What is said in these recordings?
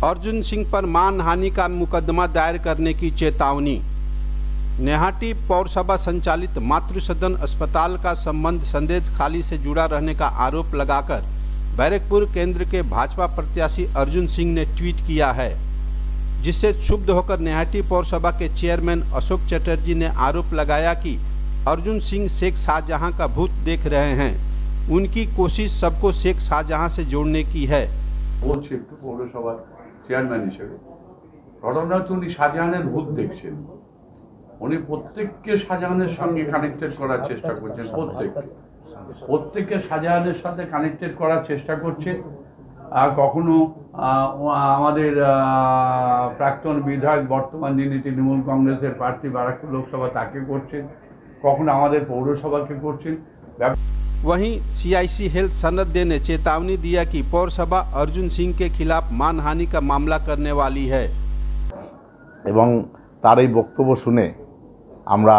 अर्जुन सिंह पर मानहानि का मुकदमा दायर करने की चेतावनी। नेहाटी पौरसभा संचालित मातृ सदन अस्पताल का संबंध संदेश खाली से जुड़ा रहने का आरोप लगाकर बैरकपुर केंद्र के भाजपा प्रत्याशी अर्जुन सिंह ने ट्वीट किया है, जिससे क्षुब्ध होकर नेहाटी पौरसभा के चेयरमैन अशोक चटर्जी ने आरोप लगाया कि अर्जुन सिंह शेख शाहजहां का भूत देख रहे हैं। उनकी कोशिश सबको शेख शाहजहां से जोड़ने की है। পৌরসভার চেয়ারম্যান হিসেবে ঘটনা হচ্ছে উনি শাহজাহানের ভূত দেখছেন। উনি প্রত্যেককে শাহজাহানের সঙ্গে কানেক্টেড করার চেষ্টা করছেন, প্রত্যেককে শাহজাহানের সাথে কানেক্টেড করার চেষ্টা করছেন। কখনো আমাদের প্রাক্তন বিধায়ক বর্তমান যিনি তৃণমূল কংগ্রেসের প্রার্থী ব্যারাকপুর লোকসভা তাকে করছেন, কখনো আমাদের পৌরসভাকে করছেন। वहीं सीआईसी हेल्थ सनद ने चेतावनी दिया कि पौरसभा अर्जुन सिंह के खिलाफ मानहानि का मामला करने वाली है। এবং তার এই বক্তব্য শুনে আমরা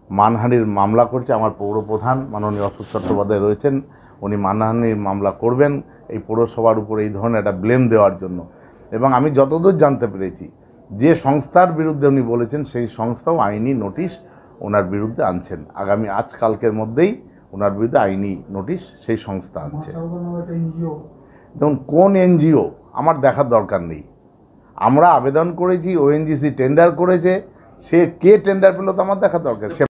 মানহানির মামলা করছি। আমার পৌর প্রধান মাননীয় অশোক চট্টোপাধ্যায় রয়েছেন, উনি মানহানির মামলা করবেন এই পৌরসভার উপর এই ধরনের একটা ব্লেম দেওয়ার জন্য। এবং আমি যতদূর জানতে পেরেছি যে সংস্থার বিরুদ্ধে উনি বলেছেন সেই সংস্থাও আইনি নোটিশ ওনার বিরুদ্ধে আনছেন। আগামী আজকালকের মধ্যেই ওনার বিরুদ্ধে আইনি নোটিশ সেই সংস্থা আনছে। দেখুন কোন এনজিও আমার দেখার দরকার নেই। আমরা আবেদন করেছি, ওএনজিসি টেন্ডার করেছে, সে কে টেন্ডার পেল তো আমার দেখার দরকার।